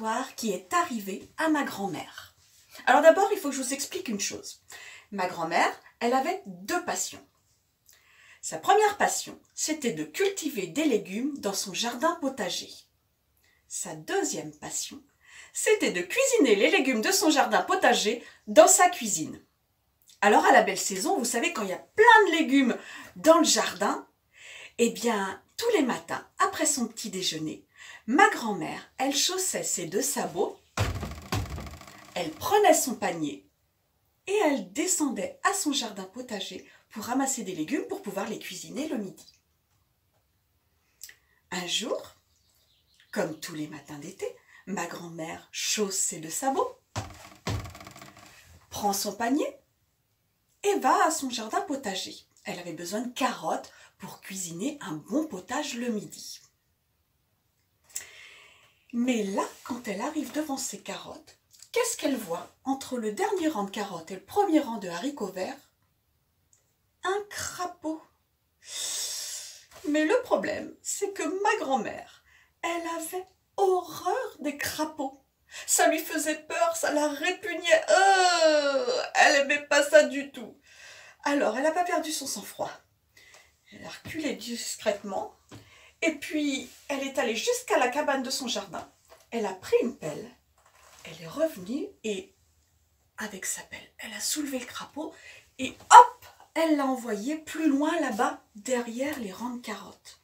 histoire qui est arrivée à ma grand-mère. Alors d'abord, il faut que je vous explique une chose. Ma grand-mère, elle avait deux passions. Sa première passion, c'était de cultiver des légumes dans son jardin potager. Sa deuxième passion, c'était de cuisiner les légumes de son jardin potager dans sa cuisine. Alors à la belle saison, vous savez, quand il y a plein de légumes dans le jardin, eh bien, tous les matins, après son petit déjeuner, ma grand-mère, elle chaussait ses deux sabots, elle prenait son panier et elle descendait à son jardin potager pour ramasser des légumes pour pouvoir les cuisiner le midi. Un jour, comme tous les matins d'été, ma grand-mère chausse ses deux sabots, prend son panier et va à son jardin potager. Elle avait besoin de carottes pour cuisiner un bon potage le midi. Mais là, quand elle arrive devant ses carottes, qu'est-ce qu'elle voit entre le dernier rang de carottes et le premier rang de haricots verts? Un crapaud. Mais le problème, c'est que ma grand-mère, elle avait horreur des crapauds. Ça lui faisait peur, ça la répugnait. Elle n'aimait pas ça du tout. Alors, elle n'a pas perdu son sang-froid. Elle a reculé discrètement. Et puis, elle est allée jusqu'à la cabane de son jardin. Elle a pris une pelle. Elle est revenue et, avec sa pelle, elle a soulevé le crapaud. Et hop, elle l'a envoyé plus loin là-bas, derrière les rangs de carottes.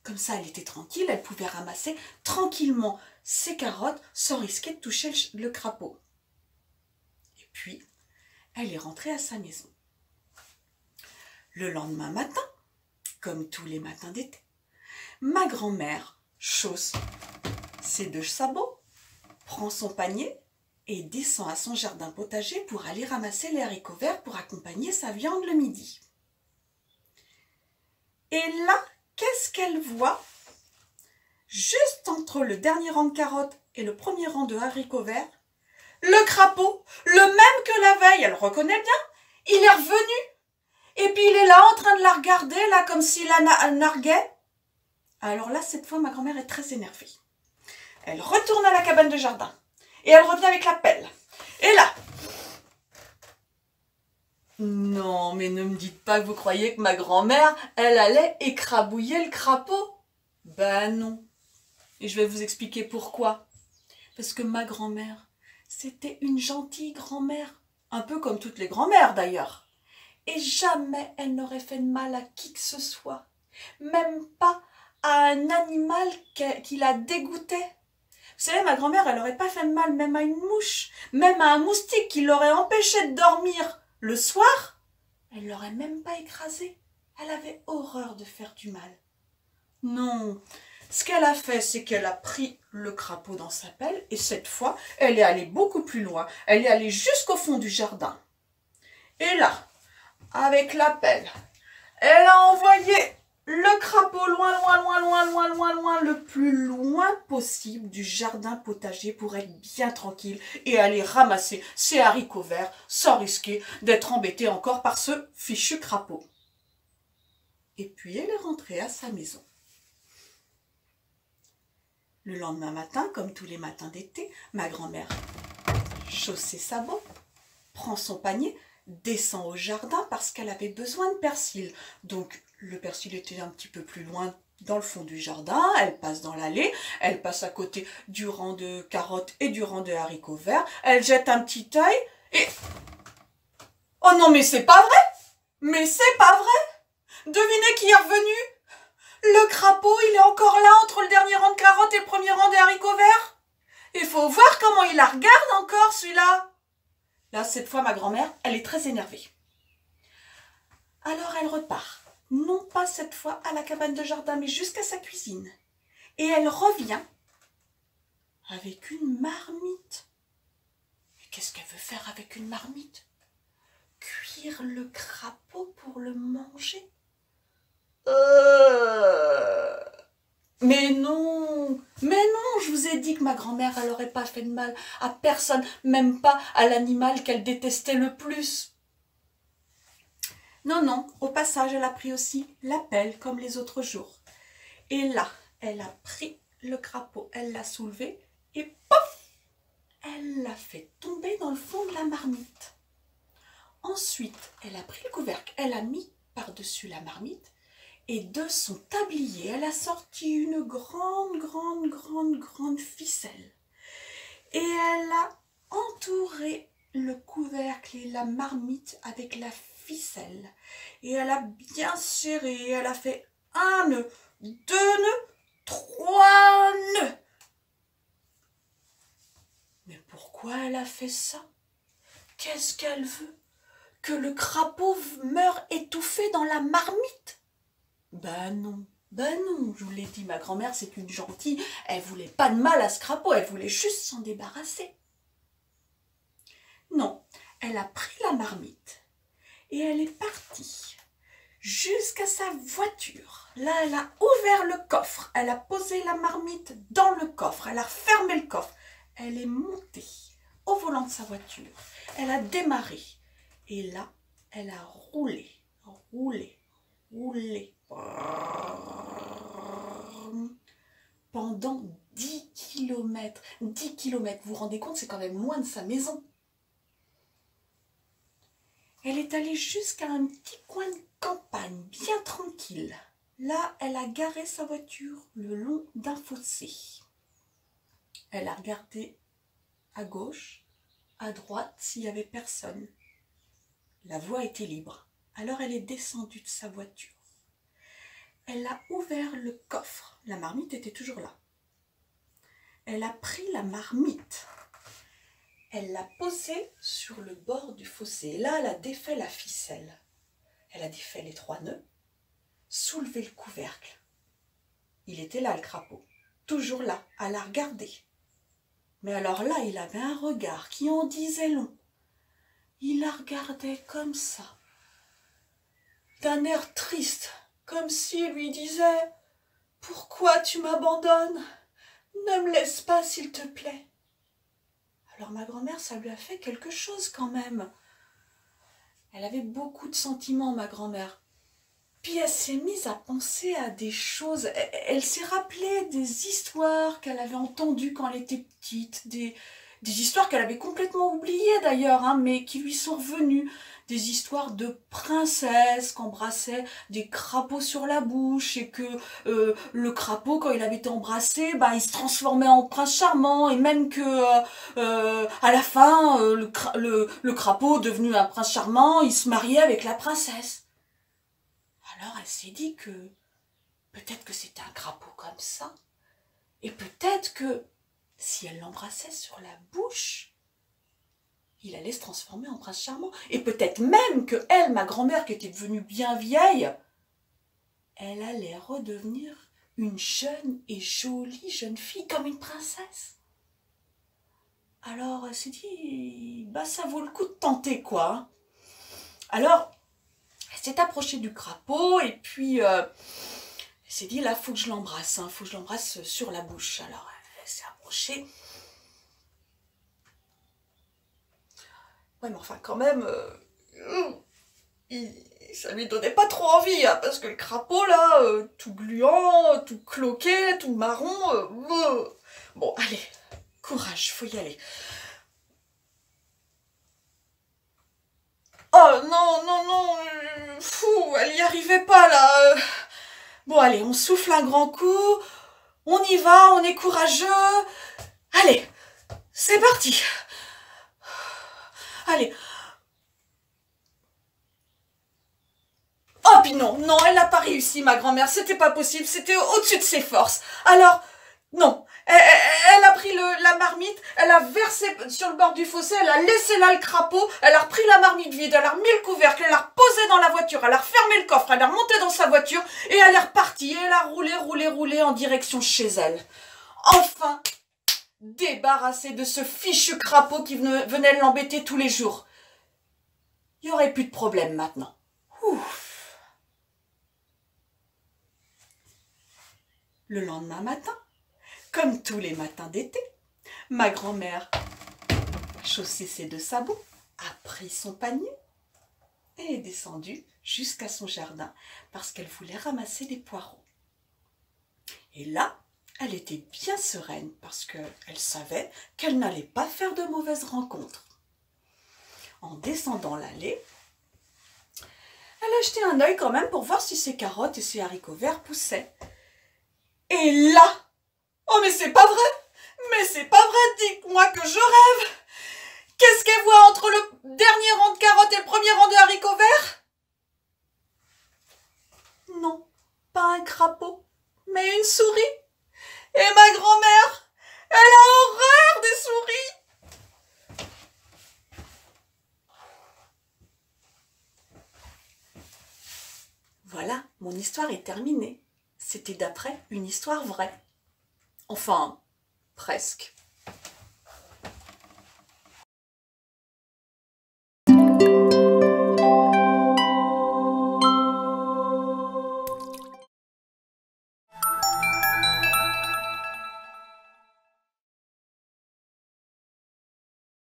Comme ça, elle était tranquille, elle pouvait ramasser tranquillement ses carottes sans risquer de toucher le crapaud. Et puis, elle est rentrée à sa maison. Le lendemain matin, comme tous les matins d'été, ma grand-mère chausse ses deux sabots, prend son panier et descend à son jardin potager pour aller ramasser les haricots verts pour accompagner sa viande le midi. Et là, qu'est-ce qu'elle voit? Juste entre le dernier rang de carottes et le premier rang de haricots verts, le crapaud, le même que la veille, elle reconnaît bien, il est revenu. Et puis il est là en train de la regarder, là, comme s'il la narguait. Alors là, cette fois, ma grand-mère est très énervée. Elle retourne à la cabane de jardin. Et elle revient avec la pelle. Et là... Non, mais ne me dites pas que vous croyez que ma grand-mère, elle allait écrabouiller le crapaud. Ben non. Et je vais vous expliquer pourquoi. Parce que ma grand-mère, c'était une gentille grand-mère. Un peu comme toutes les grand-mères d'ailleurs. Et jamais elle n'aurait fait de mal à qui que ce soit. Même pas à un animal qui la dégoûtait. Vous savez, ma grand-mère, elle n'aurait pas fait de mal même à une mouche, même à un moustique qui l'aurait empêché de dormir le soir. Elle ne l'aurait même pas écrasé. Elle avait horreur de faire du mal. Non, ce qu'elle a fait, c'est qu'elle a pris le crapaud dans sa pelle et cette fois, elle est allée beaucoup plus loin. Elle est allée jusqu'au fond du jardin. Et là, avec la pelle, elle a envoyé le crapaud loin, le plus loin possible du jardin potager pour être bien tranquille et aller ramasser ses haricots verts sans risquer d'être embêtée encore par ce fichu crapaud. Et puis elle est rentrée à sa maison. Le lendemain matin, comme tous les matins d'été, ma grand-mère chausse ses sabots, prend son panier, descend au jardin parce qu'elle avait besoin de persil. Donc le persil était un petit peu plus loin dans le fond du jardin, elle passe dans l'allée, elle passe à côté du rang de carottes et du rang de haricots verts, elle jette un petit œil et... Oh non, mais c'est pas vrai! Mais c'est pas vrai! Devinez qui est revenu? Le crapaud, il est encore là entre le dernier rang de carottes et le premier rang des haricots verts. Il faut voir comment il la regarde encore, celui-là. Là, cette fois, ma grand-mère, elle est très énervée. Alors, elle repart. Non pas cette fois à la cabane de jardin, mais jusqu'à sa cuisine. Et elle revient avec une marmite. Et qu'est-ce qu'elle veut faire avec une marmite? Cuire le crapaud pour le manger? Mais non, je vous ai dit que ma grand-mère, elle n'aurait pas fait de mal à personne, même pas à l'animal qu'elle détestait le plus. Non, au passage, elle a pris aussi la pelle comme les autres jours. Et là, elle a pris le crapaud, elle l'a soulevé et paf, fait tomber dans le fond de la marmite. Ensuite, elle a pris le couvercle, elle a mis par-dessus la marmite et de son tablier, elle a sorti une grande ficelle. Et elle a entouré le couvercle et la marmite avec la ficelle. Et elle a bien serré, elle a fait 1 nœud, 2 nœuds, 3 nœuds. Mais pourquoi elle a fait ça? Qu'est-ce qu'elle veut? Que le crapaud meure étouffé dans la marmite? Ben non, je vous l'ai dit, ma grand-mère c'est une gentille, elle voulait pas de mal à ce crapaud, elle voulait juste s'en débarrasser. Non, elle a pris la marmite et elle est partie jusqu'à sa voiture. Là, elle a ouvert le coffre, elle a posé la marmite dans le coffre, elle a fermé le coffre. Elle est montée au volant de sa voiture, elle a démarré et là, elle a roulé pendant 10 kilomètres. 10 kilomètres, vous vous rendez compte, c'est quand même loin de sa maison. Elle est allée jusqu'à un petit coin de campagne, bien tranquille. Là, elle a garé sa voiture le long d'un fossé. Elle a regardé à gauche, à droite, s'il n'y avait personne. La voie était libre. Alors elle est descendue de sa voiture. Elle a ouvert le coffre. La marmite était toujours là. Elle a pris la marmite. Elle l'a posée sur le bord du fossé. Et là, elle a défait la ficelle. Elle a défait les 3 nœuds, soulevé le couvercle. Il était là, le crapaud. Toujours là, à la regarder. Mais alors là, il avait un regard qui en disait long. Il la regardait comme ça, d'un air triste, comme s'il lui disait « Pourquoi tu m'abandonnes? Ne me laisse pas, s'il te plaît. » Alors ma grand-mère, ça lui a fait quelque chose quand même. Elle avait beaucoup de sentiments, ma grand-mère. Puis elle s'est mise à penser à des choses. Elle s'est rappelé des histoires qu'elle avait entendues quand elle était petite, des histoires qu'elle avait complètement oubliées d'ailleurs, hein, mais qui lui sont revenues. Des histoires de princesses qui embrassaient des crapauds sur la bouche et que le crapaud, quand il avait été embrassé, bah, il se transformait en prince charmant et même que à la fin, le crapaud, devenu un prince charmant, il se mariait avec la princesse. Alors elle s'est dit que peut-être que c'était un crapaud comme ça. Et peut-être que si elle l'embrassait sur la bouche, il allait se transformer en prince charmant. Et peut-être même que elle, ma grand-mère, qui était devenue bien vieille, elle allait redevenir une jeune et jolie jeune fille, comme une princesse. Alors elle s'est dit, bah ça vaut le coup de tenter, quoi. Alors, elle s'est approchée du crapaud et puis elle s'est dit, là, faut que je l'embrasse, hein, faut que je l'embrasse sur la bouche. Alors, elle s'est approchée. Ouais, mais enfin, quand même, ça lui donnait pas trop envie, hein, parce que le crapaud, là, tout gluant, tout cloqué, tout marron, bon, allez, courage, faut y aller. Oh non, fou, elle y arrivait pas là. Bon allez, on souffle un grand coup, on y va, on est courageux. Allez, c'est parti. Allez. Oh puis non, elle n'a pas réussi, ma grand-mère, c'était pas possible, c'était au-dessus de ses forces. Alors, non, elle a pris la marmite, elle a versé sur le bord du fossé, elle a laissé là le crapaud, elle a repris la marmite vide, elle a remis le couvercle, elle a reposé dans la voiture, elle a refermé le coffre, elle est remontée dans sa voiture et elle est repartie. Et elle a roulé en direction de chez elle. Enfin, débarrassée de ce fichu crapaud qui venait l'embêter tous les jours. Il n'y aurait plus de problème maintenant. Ouf. Le lendemain matin, comme tous les matins d'été, ma grand-mère a chaussé ses 2 sabots, a pris son panier et est descendue jusqu'à son jardin parce qu'elle voulait ramasser des poireaux. Et là, elle était bien sereine parce qu'elle savait qu'elle n'allait pas faire de mauvaises rencontres. En descendant l'allée, elle a jeté un œil quand même pour voir si ses carottes et ses haricots verts poussaient. Et là, oh mais c'est pas vrai! Mais c'est pas vrai, dites-moi que je rêve! Qu'est-ce qu'elle voit entre le dernier rang de carottes et le premier rang de haricots verts? Non, pas un crapaud, mais une souris. Et ma grand-mère, elle a horreur des souris. Voilà, mon histoire est terminée. C'était d'après une histoire vraie. Enfin, presque.